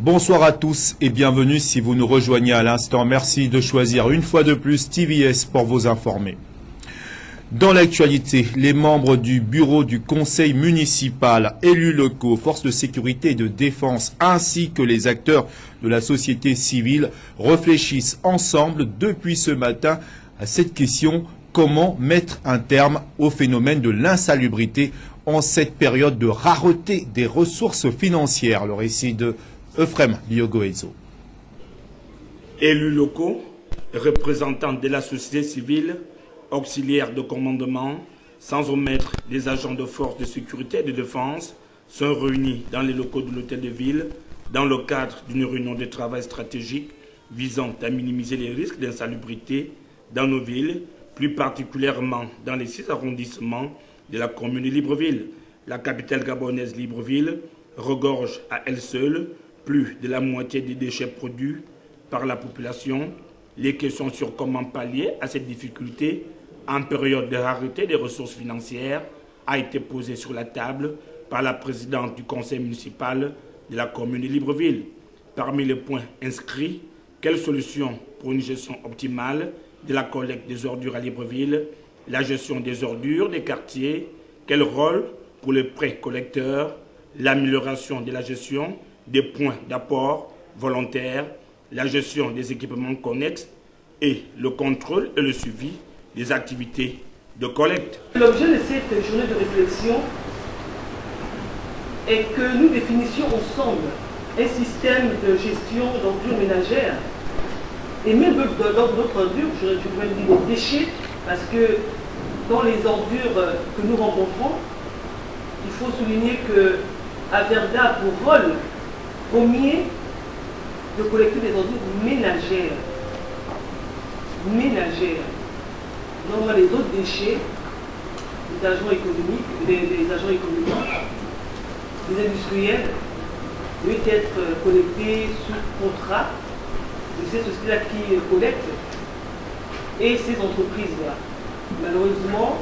Bonsoir à tous et bienvenue si vous nous rejoignez à l'instant. Merci de choisir une fois de plus TVS pour vous informer. Dans l'actualité, les membres du bureau du conseil municipal, élus locaux, forces de sécurité et de défense, ainsi que les acteurs de la société civile réfléchissent ensemble depuis ce matin à cette question: comment mettre un terme au phénomène de l'insalubrité en cette période de rareté des ressources financières. Le récit de Euphrem Biogoezo. Élus locaux, représentants de la société civile, auxiliaires de commandement, sans omettre les agents de forces de sécurité et de défense, sont réunis dans les locaux de l'hôtel de ville dans le cadre d'une réunion de travail stratégique visant à minimiser les risques d'insalubrité dans nos villes, plus particulièrement dans les 6 arrondissements de la commune de Libreville. La capitale gabonaise Libreville regorge à elle seule plus de la moitié des déchets produits par la population. Les questions sur comment pallier à cette difficulté en période de rareté des ressources financières a été posée sur la table par la présidente du conseil municipal de la commune de Libreville. Parmi les points inscrits, quelle solution pour une gestion optimale de la collecte des ordures à Libreville, la gestion des ordures des quartiers, quel rôle pour les prêts collecteurs, l'amélioration de la gestion des points d'apport volontaires, la gestion des équipements connexes et le contrôle et le suivi des activités de collecte. L'objet de cette journée de réflexion est que nous définissions ensemble un système de gestion d'ordures ménagères et même d'autres ordures, je vais dire des déchets, parce que dans les ordures que nous rencontrons, il faut souligner que Averda a pour rôle premier de collecter des ordures ménagères. Normalement, les autres déchets, les agents économiques, les industriels, doivent être collectés sous contrat de ces sociétés-là qui collectent et ces entreprises-là. Malheureusement,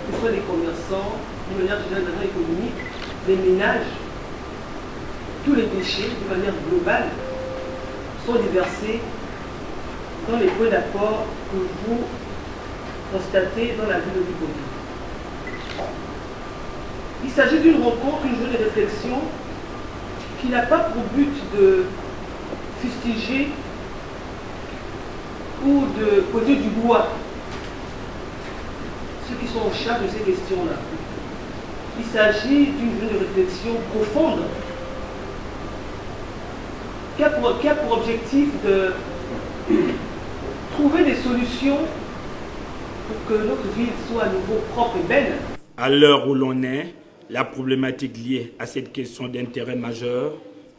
que ce soit les commerçants, de manière générale, les agents économiques, les ménages, tous les déchets, de manière globale, sont déversés dans les points d'apport que vous constatez dans la ville de Libreville. Il s'agit d'une rencontre, une journée de réflexion qui n'a pas pour but de fustiger ou de poser du doigt ceux qui sont en charge de ces questions-là. Il s'agit d'une journée de réflexion profonde qui a pour objectif de trouver des solutions pour que notre ville soit à nouveau propre et belle. À l'heure où l'on est, la problématique liée à cette question d'intérêt majeur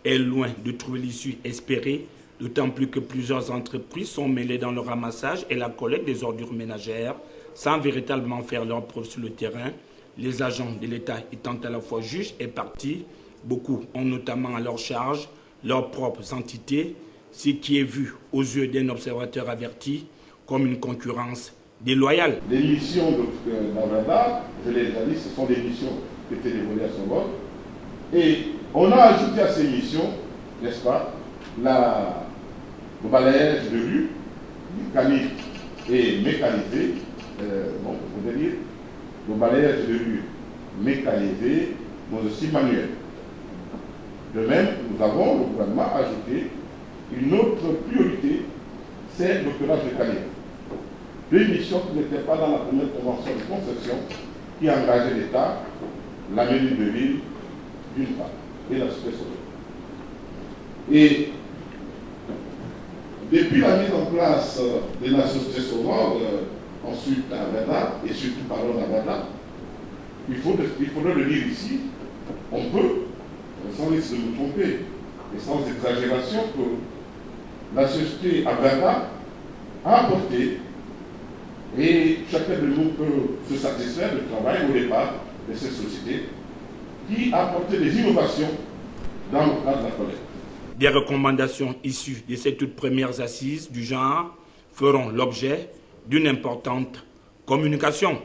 est loin de trouver l'issue espérée, d'autant plus que plusieurs entreprises sont mêlées dans le ramassage et la collecte des ordures ménagères sans véritablement faire leur preuve sur le terrain. Les agents de l'État étant à la fois juges et parties, beaucoup ont notamment à leur charge leurs propres entités, ce qui est vu aux yeux d'un observateur averti comme une concurrence déloyale. Les missions d'Averda, je l'ai déjà dit, ce sont des missions qui étaient dévolues à son vote. Et on a ajouté à ces missions, n'est-ce pas, le balayage de rue, mécanique et mécanisé, je veux dire, le balayage de rue mécanisé, mais aussi manuel. De même, le gouvernement a ajouté une autre priorité, c'est le curage mécanique. Deux missions qui n'étaient pas dans la première convention de concession qui engageait l'État, la mairie de ville, d'une part, et la société sauveur. Et depuis la mise en place de la société sauveur, ensuite à Averda, et surtout parlons d'Averda, il faudrait le dire ici, on peut, sans risque de nous tromper, et sans exagération, que la société Averda a apporté, et chacun de nous peut se satisfaire du travail au départ de cette société, qui a apporté des innovations dans le cadre de la collecte. Des recommandations issues de ces toutes premières assises du genre feront l'objet d'une importante communication.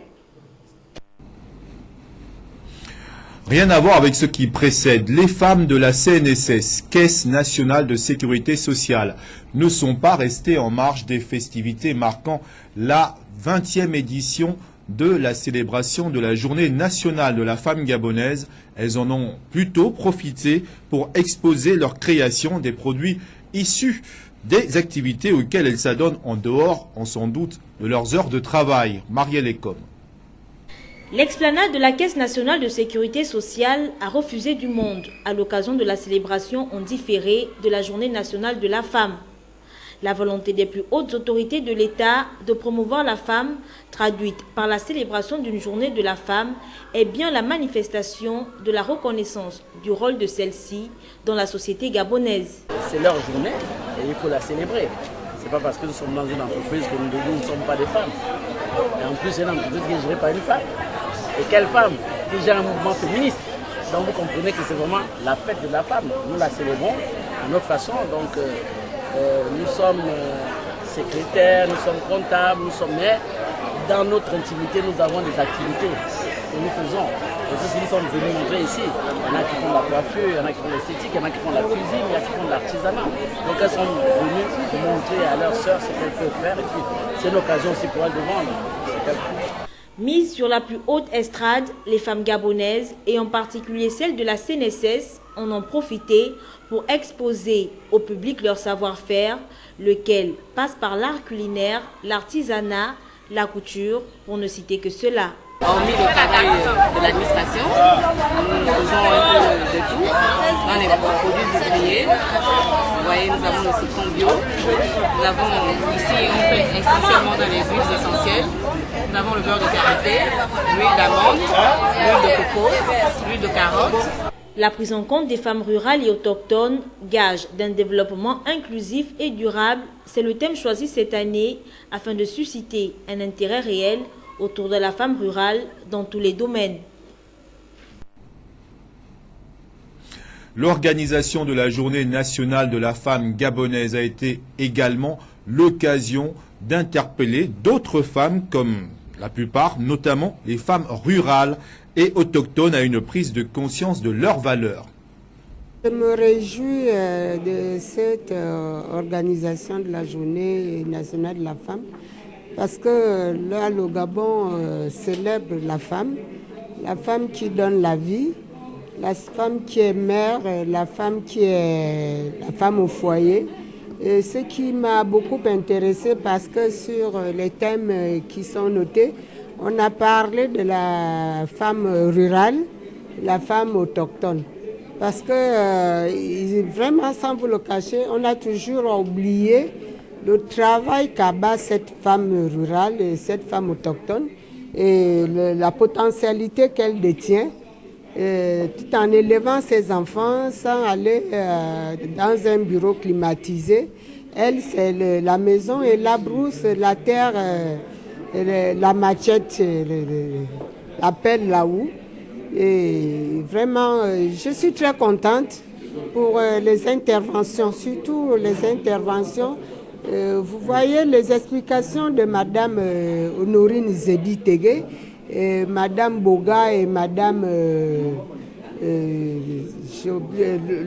Rien à voir avec ce qui précède. Les femmes de la CNSS, Caisse nationale de sécurité sociale, ne sont pas restées en marge des festivités marquant la 20e édition de la célébration de la Journée nationale de la femme gabonaise. Elles en ont plutôt profité pour exposer leur création des produits issus des activités auxquelles elles s'adonnent en dehors, on s'en doute, de leurs heures de travail. Marielle Ecom. L'explanade de la Caisse nationale de sécurité sociale a refusé du monde à l'occasion de la célébration en différé de la Journée nationale de la femme. La volonté des plus hautes autorités de l'État de promouvoir la femme, traduite par la célébration d'une journée de la femme, est bien la manifestation de la reconnaissance du rôle de celle-ci dans la société gabonaise. C'est leur journée et il faut la célébrer. Ce n'est pas parce que nous sommes dans une entreprise que nous ne sommes pas des femmes. Et en plus, c'est une entreprise qui est gérée par une femme. Et quelle femme qui gère un mouvement féministe? Donc vous comprenez que c'est vraiment la fête de la femme. Nous la célébrons de notre façon. Donc nous sommes secrétaires, nous sommes comptables, nous sommes mères. Dans notre intimité, nous avons des activités que nous faisons. Et c'est ce que nous sommes venus montrer ici. Il y en a qui font la coiffure, il y en a qui font l'esthétique, il y en a qui font la cuisine, il y en a qui font de l'artisanat. Donc elles sont venues montrer à leurs sœurs ce qu'elles peuvent faire. Et puis c'est une occasion aussi pour elles de vendre ce qu'elles font. Mise sur la plus haute estrade, les femmes gabonaises, et en particulier celles de la CNSS, en ont profité pour exposer au public leur savoir-faire, lequel passe par l'art culinaire, l'artisanat, la couture, pour ne citer que cela. Hormis le travail de l'administration, nous faisons un peu de tout. Dans les produits ouvriers, vous voyez, nous avons le citron bio. Nous avons ici, on fait essentiellement dans les huiles essentielles. Nous avons le beurre de karité, l'huile d'amande, l'huile de coco, l'huile de carotte. La prise en compte des femmes rurales et autochtones, gage d'un développement inclusif et durable, c'est le thème choisi cette année afin de susciter un intérêt réel autour de la femme rurale dans tous les domaines. L'organisation de la Journée nationale de la femme gabonaise a été également l'occasion d'interpeller d'autres femmes comme la plupart, notamment les femmes rurales et autochtones, à une prise de conscience de leurs valeurs. Je me réjouis de cette organisation de la Journée nationale de la femme parce que là, le Gabon célèbre la femme qui donne la vie, la femme qui est mère, la femme qui est la femme au foyer. Et ce qui m'a beaucoup intéressée parce que sur les thèmes qui sont notés, on a parlé de la femme rurale, la femme autochtone. Parce que vraiment, sans vous le cacher, on a toujours oublié le travail qu'abat cette femme rurale et cette femme autochtone et la potentialité qu'elle détient, tout en élevant ses enfants sans aller dans un bureau climatisé. Elle, c'est la maison et la brousse, la terre, la machette, la pelle, la houe. Et vraiment, je suis très contente pour les interventions, surtout les interventions. Vous voyez les explications de Madame Honorine Zedi Tegue, Madame Boga et Madame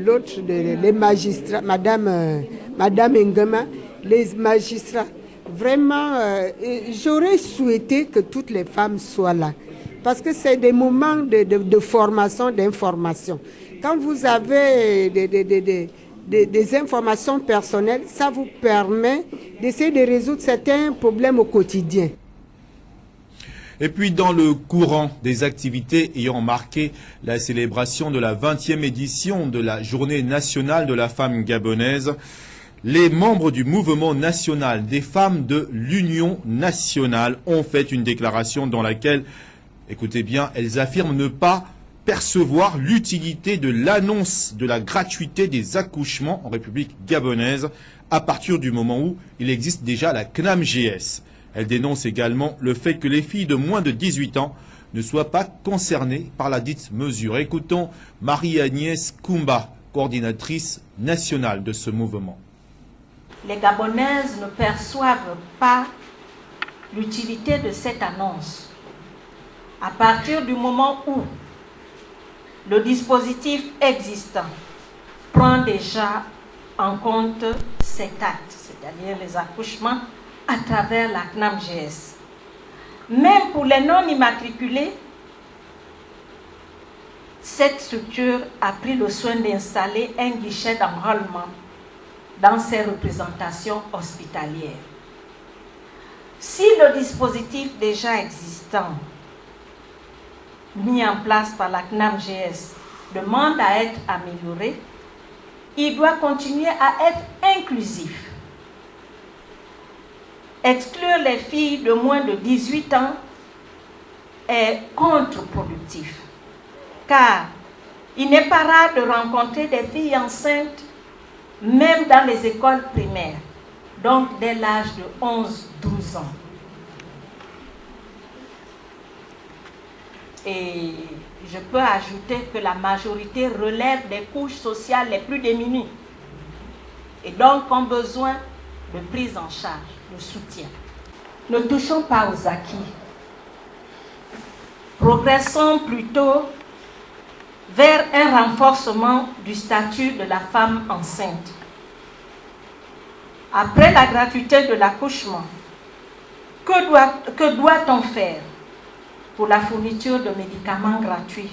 l'autre, les magistrats, Madame Ngema, les magistrats. Vraiment, j'aurais souhaité que toutes les femmes soient là. Parce que c'est des moments de formation, d'information. Quand vous avez des informations personnelles, ça vous permet d'essayer de résoudre certains problèmes au quotidien. Et puis dans le courant des activités ayant marqué la célébration de la 20e édition de la Journée nationale de la femme gabonaise, les membres du mouvement national des femmes de l'Union nationale ont fait une déclaration dans laquelle, écoutez bien, elles affirment ne pas percevoir l'utilité de l'annonce de la gratuité des accouchements en République gabonaise à partir du moment où il existe déjà la CNAM-GS. Elle dénonce également le fait que les filles de moins de 18 ans ne soient pas concernées par la dite mesure. Écoutons Marie-Agnès Koumba, coordinatrice nationale de ce mouvement. Les Gabonaises ne perçoivent pas l'utilité de cette annonce à partir du moment où le dispositif existant prend déjà en compte cet acte, c'est-à-dire les accouchements à travers la CNAM-GS. Même pour les non-immatriculés, cette structure a pris le soin d'installer un guichet d'enrôlement dans ses représentations hospitalières. Si le dispositif déjà existant, mis en place par la CNAM-GS, demande à être amélioré, il doit continuer à être inclusif. Exclure les filles de moins de 18 ans est contre-productif, car il n'est pas rare de rencontrer des filles enceintes, même dans les écoles primaires, donc dès l'âge de 11-12 ans. Et je peux ajouter que la majorité relève des couches sociales les plus démunies et donc ont besoin de prise en charge, de soutien. Ne touchons pas aux acquis. Progressons plutôt vers un renforcement du statut de la femme enceinte. Après la gratuité de l'accouchement, que doit-on faire pour la fourniture de médicaments gratuits?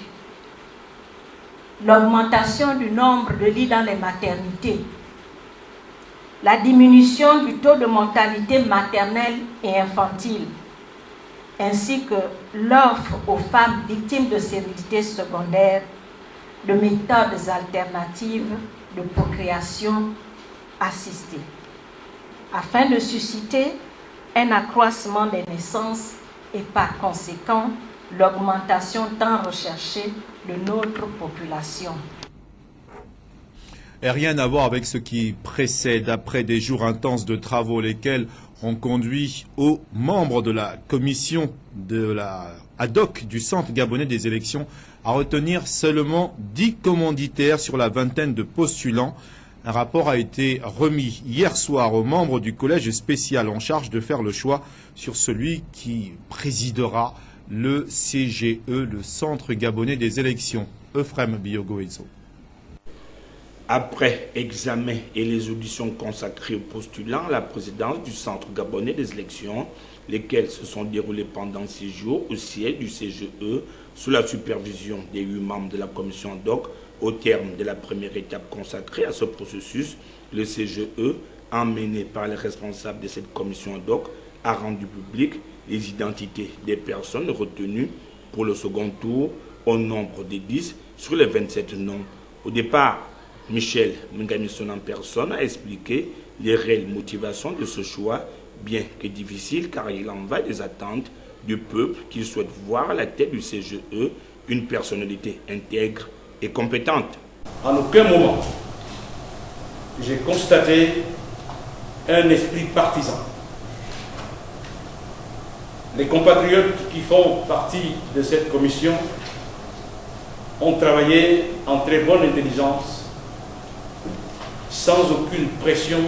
L'augmentation du nombre de lits dans les maternités, la diminution du taux de mortalité maternelle et infantile, ainsi que l'offre aux femmes victimes de stérilité secondaire de méthodes alternatives de procréation assistée, afin de susciter un accroissement des naissances et par conséquent l'augmentation tant recherchée de notre population. Et rien à voir avec ce qui précède, après des jours intenses de travaux, lesquels ont conduit aux membres de la commission de la ad hoc du Centre gabonais des élections à retenir seulement 10 commanditaires sur la vingtaine de postulants. Un rapport a été remis hier soir aux membres du collège spécial en charge de faire le choix sur celui qui présidera le CGE, le Centre gabonais des élections. Euphrem Biogoezo. Après examen et les auditions consacrées aux postulants à la présidence du Centre gabonais des élections, lesquelles se sont déroulées pendant 6 jours au siège du CGE, sous la supervision des 8 membres de la commission ad hoc, au terme de la première étape consacrée à ce processus, le CGE, emmené par les responsables de cette commission ad hoc, a rendu public les identités des personnes retenues pour le second tour au nombre de 10 sur les 27 noms. Au départ, Michel Mngamison en personne a expliqué les réelles motivations de ce choix, bien que difficile car il en va des attentes du peuple qui souhaite voir à la tête du CGE une personnalité intègre et compétente. En aucun moment, j'ai constaté un esprit partisan. Les compatriotes qui font partie de cette commission ont travaillé en très bonne intelligence, sans aucune pression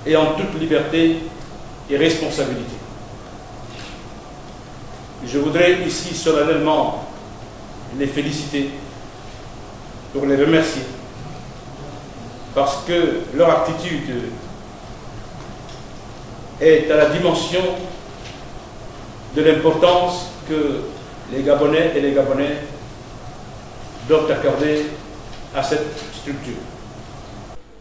et en toute liberté et responsabilité. Je voudrais ici solennellement les féliciter, pour les remercier, parce que leur attitude est à la dimension de l'importance que les Gabonais et les Gabonais doivent accorder à cette structure.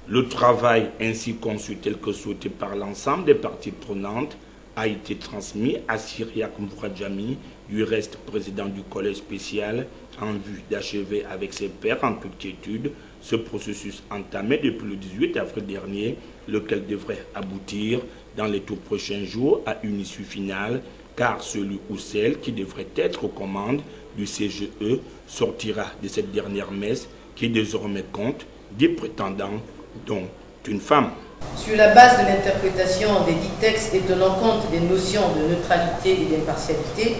Le travail ainsi conçu tel que souhaité par l'ensemble des parties prenantes a été transmis à Syriac Mouradjami, du reste président du collège spécial, en vue d'achever avec ses pairs en toute quiétude ce processus entamé depuis le 18 avril dernier, lequel devrait aboutir dans les tout prochains jours à une issue finale, car celui ou celle qui devrait être aux commandes du CGE sortira de cette dernière messe qui désormais compte 10 prétendants, dont une femme. Sur la base de l'interprétation des 10 textes et tenant compte des notions de neutralité et d'impartialité,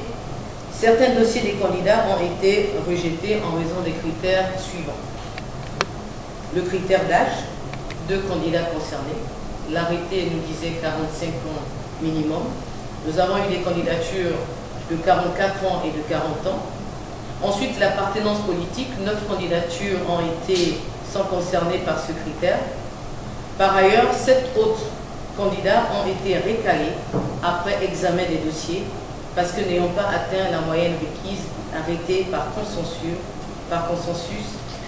certains dossiers des candidats ont été rejetés en raison des critères suivants. Le critère d'âge, 2 candidats concernés. L'arrêté nous disait 45 ans minimum. Nous avons eu des candidatures de 44 ans et de 40 ans. Ensuite, l'appartenance politique. 9 candidatures ont sont concernées par ce critère. Par ailleurs, 7 autres candidats ont été recalés après examen des dossiers parce que n'ayant pas atteint la moyenne requise arrêtée par consensus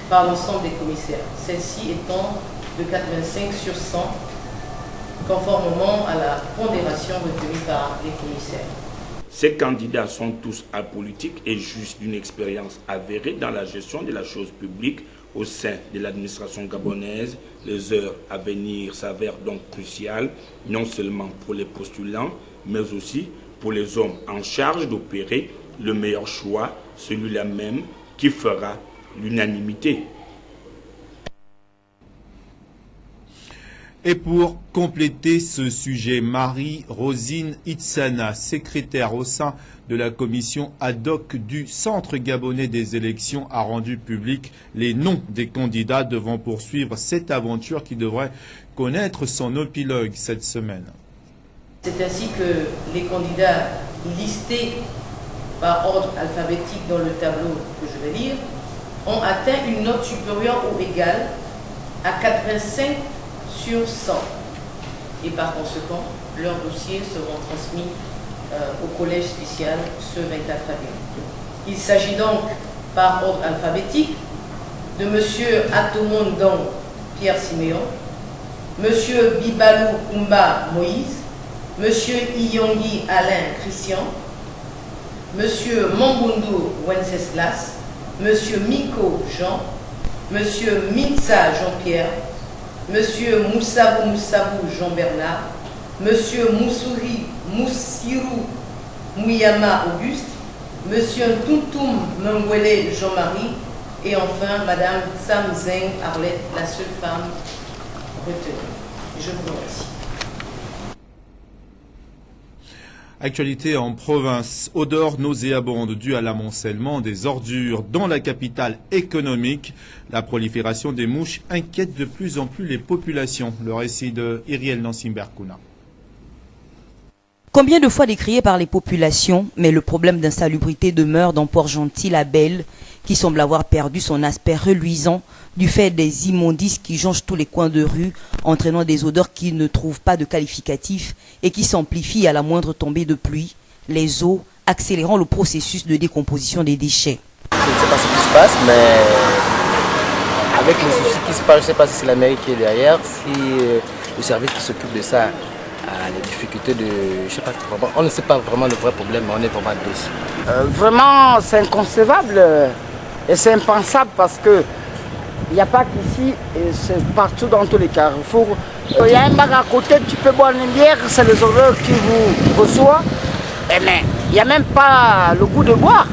par l'ensemble des commissaires. Celle-ci étant de 85 sur 100, conformément à la pondération retenue par les commissaires. Ces candidats sont tous apolitiques et juste d'une expérience avérée dans la gestion de la chose publique au sein de l'administration gabonaise. Les heures à venir s'avèrent donc cruciales, non seulement pour les postulants, mais aussi pour les hommes en charge d'opérer le meilleur choix, celui-là même qui fera l'unanimité. Et pour compléter ce sujet, Marie-Rosine Itsana, secrétaire au sein de la commission ad hoc du Centre gabonais des élections, a rendu public les noms des candidats devant poursuivre cette aventure qui devrait connaître son épilogue cette semaine. C'est ainsi que les candidats listés par ordre alphabétique dans le tableau que je vais lire ont atteint une note supérieure ou égale à 85 sur 100. Et par conséquent, leurs dossiers seront transmis au collège spécial ce 24 avril. Il s'agit donc, par ordre alphabétique, de M. Atomondong Pierre Siméon, M. Bibalou Kumba Moïse, M. Iyongi Alain Christian, M. Mambundu Wenceslas, M. Miko Jean, M. Minsa Jean-Pierre, M. Moussabou Jean-Bernard, M. Moussirou Mouyama Auguste, M. Tuntum Mengwele Jean-Marie et enfin Mme Tsam Zeng Arlette, la seule femme retenue. Je vous remercie. Actualité en province, odeur nauséabonde due à l'amoncellement des ordures dans la capitale économique. La prolifération des mouches inquiète de plus en plus les populations. Le récit de Iriel Nansimberkuna. Combien de fois décrié par les populations, mais le problème d'insalubrité demeure dans Port-Gentil, la Belle, qui semble avoir perdu son aspect reluisant du fait des immondices qui jonchent tous les coins de rue, entraînant des odeurs qui ne trouvent pas de qualificatif et qui s'amplifient à la moindre tombée de pluie, les eaux accélérant le processus de décomposition des déchets. Je ne sais pas ce qui se passe, mais avec les soucis qui se passent, je ne sais pas si c'est la mairie qui est derrière, si le service qui s'occupe de ça a les difficultés de... Je sais pas, on ne sait pas vraiment le vrai problème, mais on est vraiment dessus. Vraiment, c'est inconcevable et c'est impensable parce que il n'y a pas qu'ici, c'est partout dans tous les carrefours. Il y a un bar à côté, tu peux boire une bière, c'est les odeurs qui vous reçoivent. Mais il n'y a même pas le goût de boire.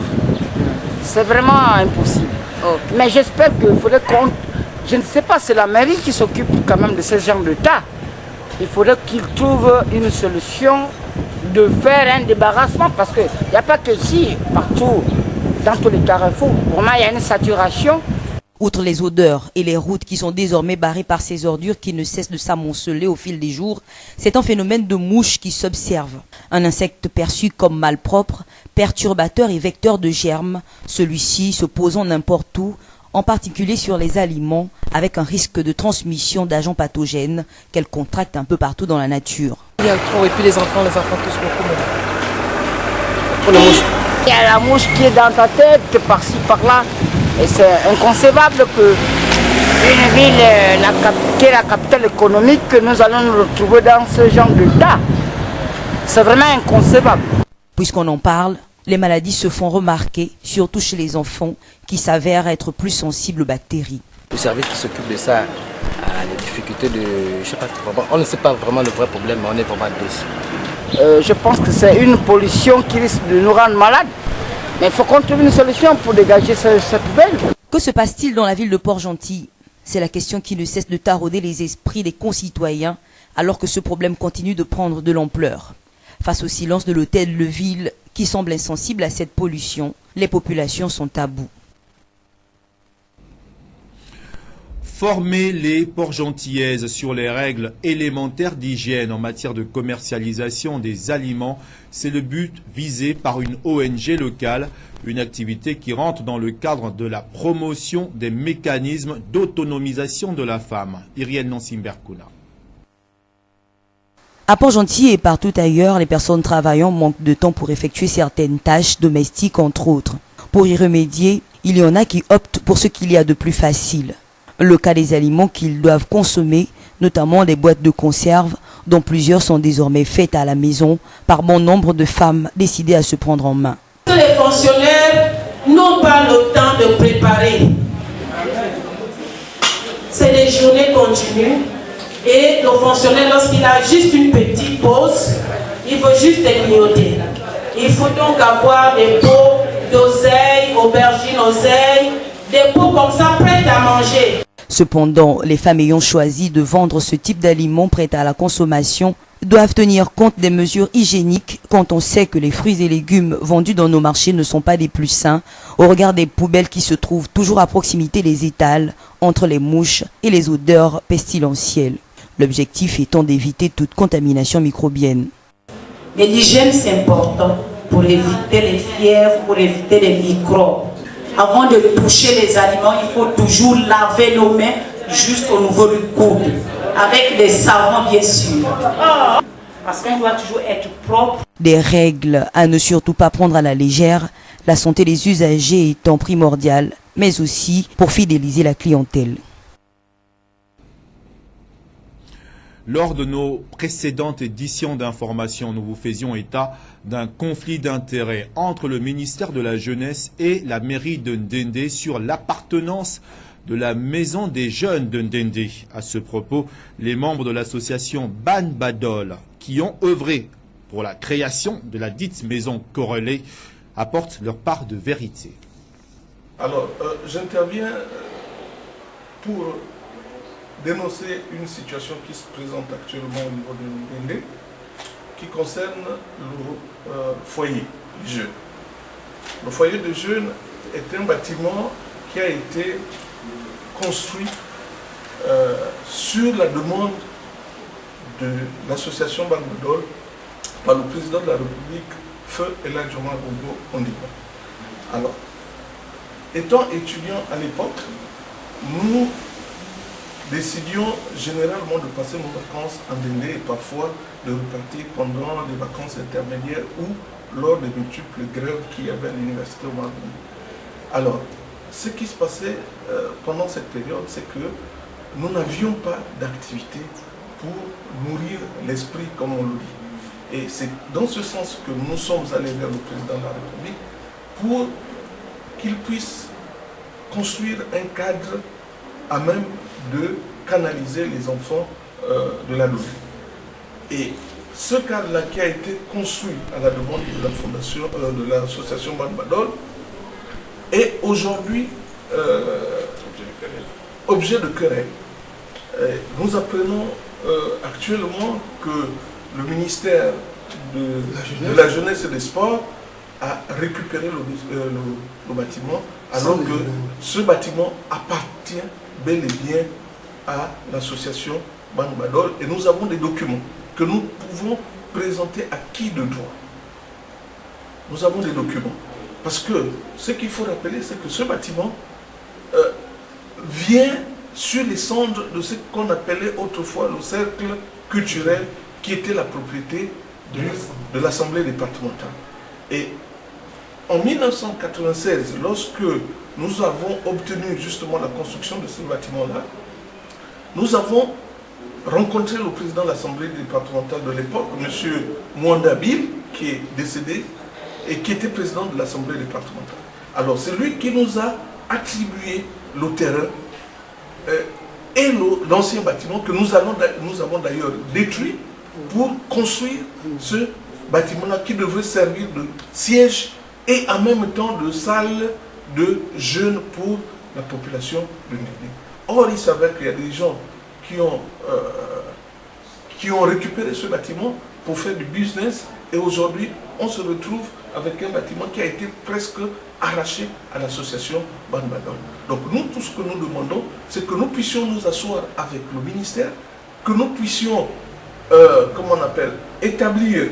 C'est vraiment impossible. Mais j'espère qu'il faudrait qu'on... Je ne sais pas, c'est la mairie qui s'occupe quand même de ce genre de tas. Il faudrait qu'ils trouvent une solution de faire un débarrassement parce qu'il n'y a pas que ici, partout, dans tous les carrefours. Vraiment, il y a une saturation. Outre les odeurs et les routes qui sont désormais barrées par ces ordures qui ne cessent de s'amonceler au fil des jours, c'est un phénomène de mouche qui s'observe. Un insecte perçu comme malpropre, perturbateur et vecteur de germes, celui-ci se posant n'importe où, en particulier sur les aliments, avec un risque de transmission d'agents pathogènes qu'elle contracte un peu partout dans la nature. Il y a trop, et puis les enfants tous beaucoup. Pour les mouches. Il y a la mouche qui est dans ta tête, par-ci, par-là. Et c'est inconcevable qu'une ville qui est la capitale économique, que nous allons nous retrouver dans ce genre de tas. C'est vraiment inconcevable. Puisqu'on en parle, les maladies se font remarquer, surtout chez les enfants, qui s'avèrent être plus sensibles aux bactéries. Le service qui s'occupe de ça a les difficultés de... Je sais pas, on ne sait pas vraiment le vrai problème, mais on est vraiment dessus. Je pense que c'est une pollution qui risque de nous rendre malades. Mais il faut qu'on trouve une solution pour dégager cette poubelle. Que se passe-t-il dans la ville de Port-Gentil? C'est la question qui ne cesse de tarauder les esprits des concitoyens alors que ce problème continue de prendre de l'ampleur. Face au silence de l'hôtel de ville qui semble insensible à cette pollution, les populations sont à bout. Former les Port-Gentillaises sur les règles élémentaires d'hygiène en matière de commercialisation des aliments, c'est le but visé par une ONG locale, une activité qui rentre dans le cadre de la promotion des mécanismes d'autonomisation de la femme. Iriel Nansimberkuna. À Port-Gentil et partout ailleurs, les personnes travaillant manquent de temps pour effectuer certaines tâches domestiques, entre autres. Pour y remédier, il y en a qui optent pour ce qu'il y a de plus facile. Le cas des aliments qu'ils doivent consommer, notamment des boîtes de conserve, dont plusieurs sont désormais faites à la maison par bon nombre de femmes décidées à se prendre en main. Les fonctionnaires n'ont pas le temps de préparer. C'est des journées continues. Et le fonctionnaire, lorsqu'il a juste une petite pause, il faut juste grignoter. Il faut donc avoir des pots d'oseille, aubergines, oseille, des pots comme ça prêts à manger. Cependant, les femmes ayant choisi de vendre ce type d'aliments prêts à la consommation doivent tenir compte des mesures hygiéniques quand on sait que les fruits et légumes vendus dans nos marchés ne sont pas des plus sains au regard des poubelles qui se trouvent toujours à proximité des étals, entre les mouches et les odeurs pestilentielles. L'objectif étant d'éviter toute contamination microbienne. Mais l'hygiène, c'est important pour éviter les fièvres, pour éviter les microbes. Avant de toucher les aliments, il faut toujours laver nos mains jusqu'au niveau du coude, avec des savons bien sûr. Parce qu'on doit toujours être propre. Des règles à ne surtout pas prendre à la légère, la santé des usagers étant primordiale, mais aussi pour fidéliser la clientèle. Lors de nos précédentes éditions d'information, nous vous faisions état d'un conflit d'intérêts entre le ministère de la Jeunesse et la mairie de Ndendé sur l'appartenance de la maison des jeunes de Ndendé. À ce propos, les membres de l'association Ban Badol, qui ont œuvré pour la création de la dite maison corrélée, apportent leur part de vérité. Alors, j'interviens pour dénoncer une situation qui se présente actuellement au niveau de Ndendé, qui concerne le foyer des jeunes. Le foyer des jeunes est un bâtiment qui a été construit sur la demande de l'association Ban Badol par le président de la République, Feu Elhadji Omar Bongo Ondimba. Alors, étant étudiants à l'époque, nous décidions généralement de passer nos vacances en Ndendé et parfois de repartir pendant les vacances intermédiaires ou lors des multiples grèves qu'il y avait à l'université Omar Bongo. Alors, ce qui se passait pendant cette période, c'est que nous n'avions pas d'activité pour nourrir l'esprit, comme on le dit. Et c'est dans ce sens que nous sommes allés vers le président de la République pour qu'il puisse construire un cadre à même de canaliser les enfants de la Lodé. Et ce cadre-là qui a été construit à la demande de la fondation, de l'association Ban Badol, est aujourd'hui objet de querelle. Nous apprenons actuellement que le ministère de la Jeunesse et des Sports a récupéré le bâtiment, alors que ce bâtiment appartient bel et bien à l'association Ban Badol, et nous avons des documents que nous pouvons présenter à qui de droit. Nous avons des documents. Parce que ce qu'il faut rappeler, c'est que ce bâtiment vient sur les cendres de ce qu'on appelait autrefois le cercle culturel, qui était la propriété de l'Assemblée départementale. Et en 1996, lorsque nous avons obtenu justement la construction de ce bâtiment-là, nous avons rencontré le président de l'Assemblée départementale de l'époque, M. Mwandabil, qui est décédé, et qui était président de l'Assemblée départementale. Alors c'est lui qui nous a attribué le terrain et l'ancien bâtiment que nous avons d'ailleurs détruit pour construire ce bâtiment-là qui devrait servir de siège et en même temps de salle de jeunes pour la population de Ndendé. Or, il s'avère qu'il y a des gens qui ont récupéré ce bâtiment pour faire du business, et aujourd'hui, on se retrouve avec un bâtiment qui a été presque arraché à l'association Ban Badol. Donc nous, tout ce que nous demandons, c'est que nous puissions nous asseoir avec le ministère, que nous puissions, comment on appelle, établir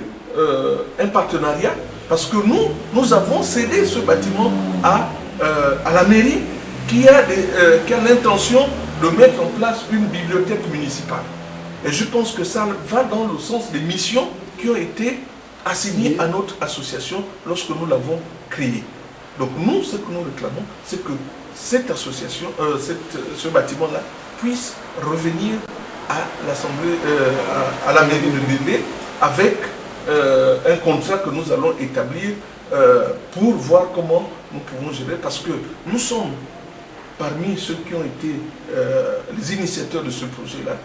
un partenariat, parce que nous avons cédé ce bâtiment à la mairie qui a l'intention de mettre en place une bibliothèque municipale. Et je pense que ça va dans le sens des missions qui ont été assignées à notre association lorsque nous l'avons créée. Donc nous, ce que nous réclamons, c'est que cette association, ce bâtiment-là, puisse revenir à l'Assemblée, à la mairie de Délé, avec un contrat que nous allons établir pour voir comment nous pouvons gérer, parce que nous sommes parmi ceux qui ont été les initiateurs de ce projet-là.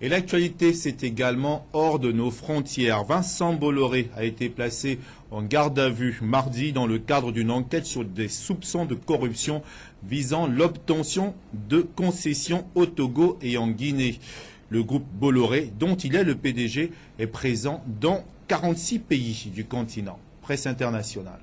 Et l'actualité, c'est également hors de nos frontières. Vincent Bolloré a été placé en garde à vue mardi dans le cadre d'une enquête sur des soupçons de corruption visant l'obtention de concessions au Togo et en Guinée. Le groupe Bolloré, dont il est le PDG, est présent dans 46 pays du continent. Presse internationale.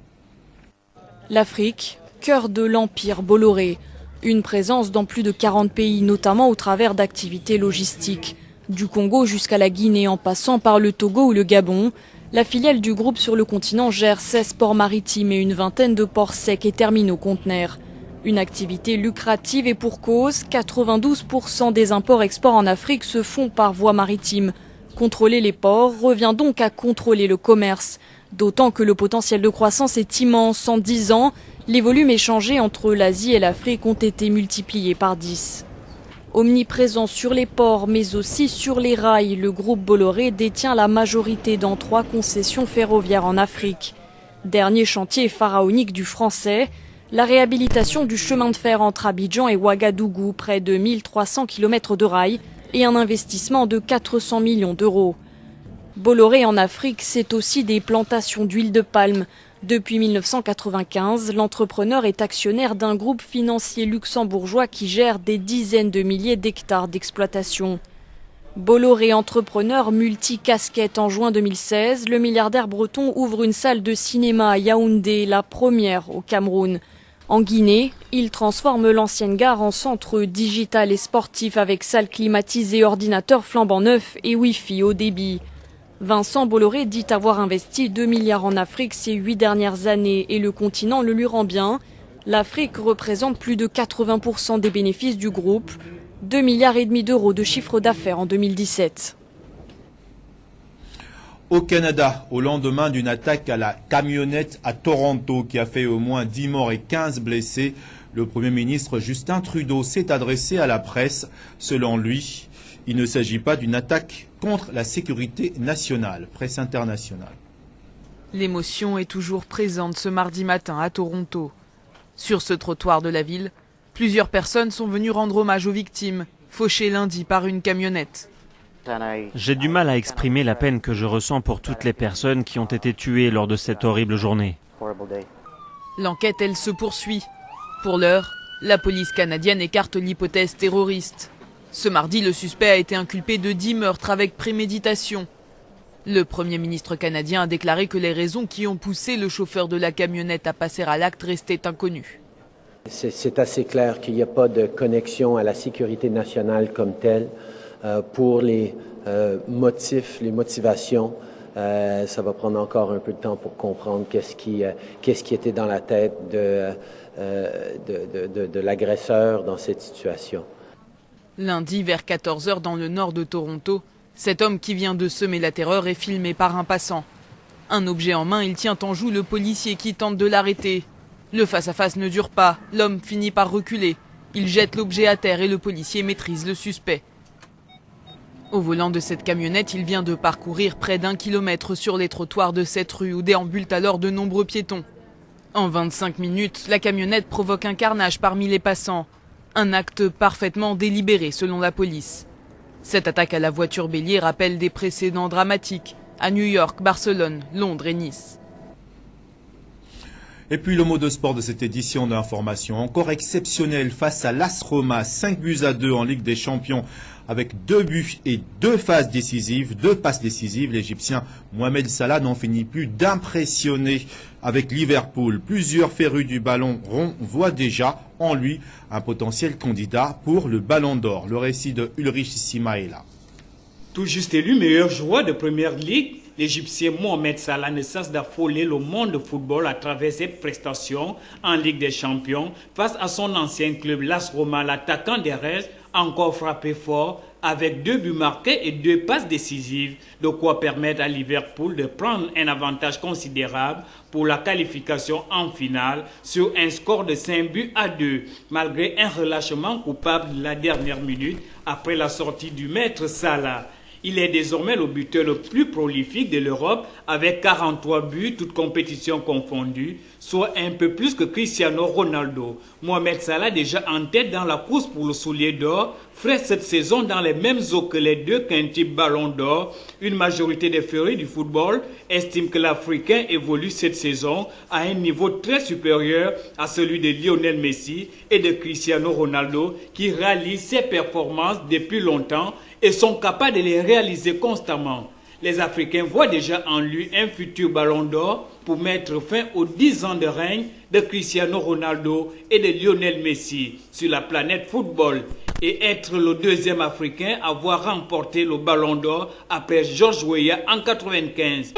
L'Afrique, cœur de l'empire Bolloré. Une présence dans plus de 40 pays, notamment au travers d'activités logistiques. Du Congo jusqu'à la Guinée, en passant par le Togo ou le Gabon, la filiale du groupe sur le continent gère 16 ports maritimes et une vingtaine de ports secs et terminaux conteneurs. Une activité lucrative et pour cause, 92% des imports-exports en Afrique se font par voie maritime. Contrôler les ports revient donc à contrôler le commerce. D'autant que le potentiel de croissance est immense. En 10 ans, les volumes échangés entre l'Asie et l'Afrique ont été multipliés par 10. Omniprésent sur les ports, mais aussi sur les rails, le groupe Bolloré détient la majorité dans 3 concessions ferroviaires en Afrique. Dernier chantier pharaonique du français, la réhabilitation du chemin de fer entre Abidjan et Ouagadougou, près de 1300 km de rails et un investissement de 400 millions d'euros. Bolloré en Afrique, c'est aussi des plantations d'huile de palme. Depuis 1995, l'entrepreneur est actionnaire d'un groupe financier luxembourgeois qui gère des dizaines de milliers d'hectares d'exploitation. Bolloré, entrepreneur multi-casquette. En juin 2016, le milliardaire breton ouvre une salle de cinéma à Yaoundé, la première au Cameroun. En Guinée, il transforme l'ancienne gare en centre digital et sportif avec salle climatisée, ordinateurs flambant neufs et Wi-Fi haut débit. Vincent Bolloré dit avoir investi 2 milliards en Afrique ces 8 dernières années et le continent le lui rend bien. L'Afrique représente plus de 80% des bénéfices du groupe, 2,5 milliards d'euros de chiffre d'affaires en 2017. Au Canada, au lendemain d'une attaque à la camionnette à Toronto qui a fait au moins 10 morts et 15 blessés, le Premier ministre Justin Trudeau s'est adressé à la presse. Selon lui, il ne s'agit pas d'une attaque contre la sécurité nationale. Presse internationale. L'émotion est toujours présente ce mardi matin à Toronto. Sur ce trottoir de la ville, plusieurs personnes sont venues rendre hommage aux victimes, fauchées lundi par une camionnette. J'ai du mal à exprimer la peine que je ressens pour toutes les personnes qui ont été tuées lors de cette horrible journée. L'enquête, elle, se poursuit. Pour l'heure, la police canadienne écarte l'hypothèse terroriste. Ce mardi, le suspect a été inculpé de 10 meurtres avec préméditation. Le Premier ministre canadien a déclaré que les raisons qui ont poussé le chauffeur de la camionnette à passer à l'acte restaient inconnues. C'est assez clair qu'il n'y a pas de connexion à la sécurité nationale comme telle. Pour les motifs, les motivations, ça va prendre encore un peu de temps pour comprendre qu'est-ce qui était dans la tête de l'agresseur dans cette situation. Lundi, vers 14 h dans le nord de Toronto, cet homme qui vient de semer la terreur est filmé par un passant. Un objet en main, il tient en joue le policier qui tente de l'arrêter. Le face-à-face ne dure pas, l'homme finit par reculer. Il jette l'objet à terre et le policier maîtrise le suspect. Au volant de cette camionnette, il vient de parcourir près d'1 kilomètre sur les trottoirs de cette rue où déambulent alors de nombreux piétons. En 25 minutes, la camionnette provoque un carnage parmi les passants. Un acte parfaitement délibéré selon la police. Cette attaque à la voiture bélier rappelle des précédents dramatiques à New York, Barcelone, Londres et Nice. Et puis le mot de sport de cette édition d'information, encore exceptionnel face à l'AS Roma, 5-2 en Ligue des Champions avec 2 buts et 2 passes décisives. L'Égyptien Mohamed Salah n'en finit plus d'impressionner avec Liverpool. Plusieurs férus du ballon rond voient déjà en lui un potentiel candidat pour le Ballon d'Or. Le récit de Ulrich Simaela. Tout juste élu meilleur joueur de Première Ligue, l'Égyptien Mohamed Salah ne cesse d'affoler le monde de football à travers ses prestations en Ligue des Champions face à son ancien club l'AS Roma. L'attaquant des Reds a encore frappé fort avec 2 buts marqués et 2 passes décisives, de quoi permettre à Liverpool de prendre un avantage considérable pour la qualification en finale sur un score de 5-2, malgré un relâchement coupable de la dernière minute après la sortie du maître Salah. Il est désormais le buteur le plus prolifique de l'Europe avec 43 buts, toutes compétitions confondues, soit un peu plus que Cristiano Ronaldo. Mohamed Salah, déjà en tête dans la course pour le soulier d'or, ferait cette saison dans les mêmes eaux que les 2 quintuple Ballon d'Or. Une majorité des férus du football estime que l'Africain évolue cette saison à un niveau très supérieur à celui de Lionel Messi et de Cristiano Ronaldo qui réalisent ces performances depuis longtemps et sont capables de les réaliser constamment. Les Africains voient déjà en lui un futur Ballon d'Or pour mettre fin aux 10 ans de règne de Cristiano Ronaldo et de Lionel Messi sur la planète football et être le 2e Africain à avoir remporté le Ballon d'Or après George Weah en 1995.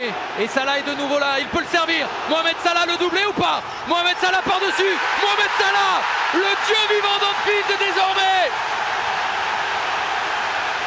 Et Salah est de nouveau là, il peut le servir. Mohamed Salah le doublé ou pas? Mohamed Salah par-dessus. Mohamed Salah, le dieu vivant d'Anfield désormais.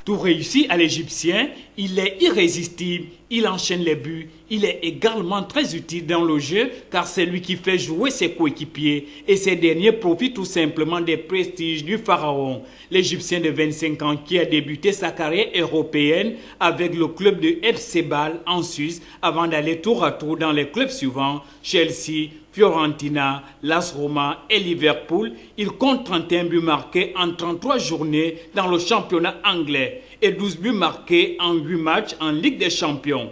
Tout réussi à l'Égyptien, il est irrésistible, il enchaîne les buts, il est également très utile dans le jeu car c'est lui qui fait jouer ses coéquipiers et ces derniers profitent tout simplement des prestiges du pharaon. L'Égyptien de 25 ans qui a débuté sa carrière européenne avec le club de FC Bâle en Suisse avant d'aller tour à tour dans les clubs suivants, Chelsea, Fiorentina, l'AS Roma et Liverpool. Il compte 31 buts marqués en 33 journées dans le championnat anglais et 12 buts marqués en 8 matchs en Ligue des Champions.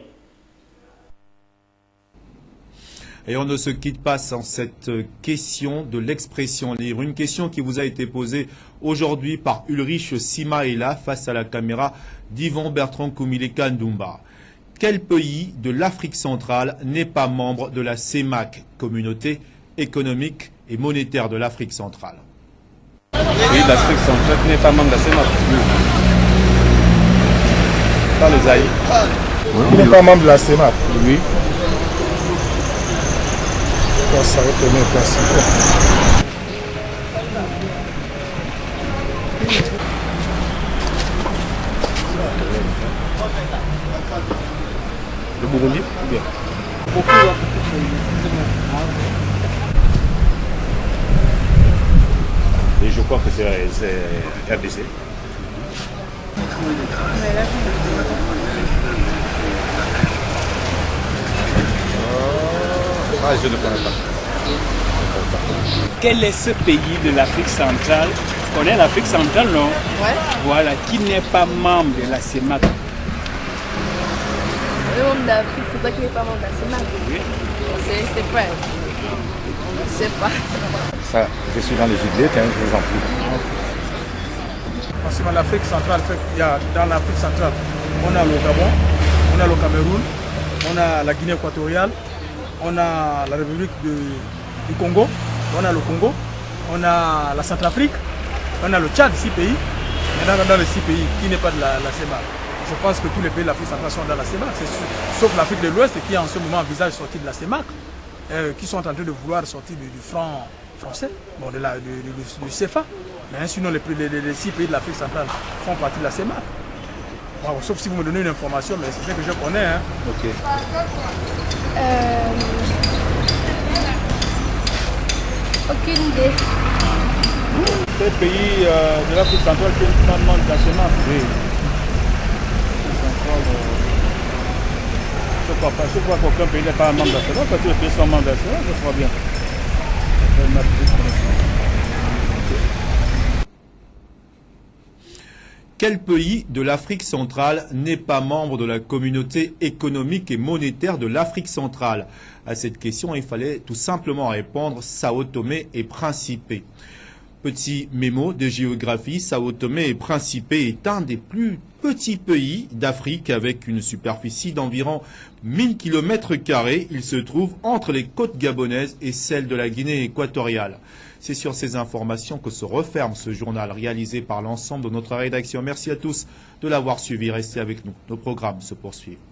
Et on ne se quitte pas sans cette question de l'expression libre. Une question qui vous a été posée aujourd'hui par Ulrich Simaela face à la caméra d'Yvan Bertrand Koumileka Ndoumba. Quel pays de l'Afrique centrale n'est pas membre de la CEMAC, Communauté économique et monétaire de l'Afrique centrale? Oui, l'Afrique centrale n'est pas membre de la CEMAC. Pas le Zaïre. Il n'est pas membre de la CEMAC. Oui. Ça retenait pas si Le Burundi? Bien. Et je crois que c'est RDC. Ah, je ne connais pas. Quel est ce pays de l'Afrique centrale? On connaît l'Afrique centrale, non? Ouais. Voilà, qui n'est pas membre de la CEMAC. Le membre d'Afrique, c'est pas qu'il n'est pas membre de la CEMAC. Oui. C'est pas. Je sais pas. Ça, je suis dans les idées, je vous en prie. Parce que l'Afrique centrale, dans l'Afrique centrale, on a le Gabon, on a le Cameroun, on a la Guinée équatoriale, on a la République du Congo, on a le Congo, on a la Centrafrique, on a le Tchad, 6 pays. Maintenant, dans les 6 pays, qui n'est pas de la CEMAC? Je pense que tous les pays de l'Afrique centrale sont dans la CEMAC, sauf l'Afrique de l'Ouest qui en ce moment envisage de sortir de la CEMAC, qui sont en train de vouloir sortir du franc français, bon, du CFA. Mais sinon, les 6 pays de l'Afrique centrale font partie de la CEMAC. Bon, sauf si vous me donnez une information, mais c'est ce que je connais. Hein. Ok. Aucune idée. Quel pays de l'Afrique centrale qui est pas membre de la CEMAC? Oui. Je crois pas. Je crois qu'aucun pays n'est pas membre de la CEMAC, parce que tous les pays sont membres de la CEMAC, je crois bien. Quel pays de l'Afrique centrale n'est pas membre de la communauté économique et monétaire de l'Afrique centrale? À cette question, il fallait tout simplement répondre Sao Tomé et Principe. Petit mémo de géographie, Sao Tomé et Principe est un des plus petits pays d'Afrique avec une superficie d'environ 1000 km². Il se trouve entre les côtes gabonaises et celles de la Guinée équatoriale. C'est sur ces informations que se referme ce journal réalisé par l'ensemble de notre rédaction. Merci à tous de l'avoir suivi. Restez avec nous. Nos programmes se poursuivent.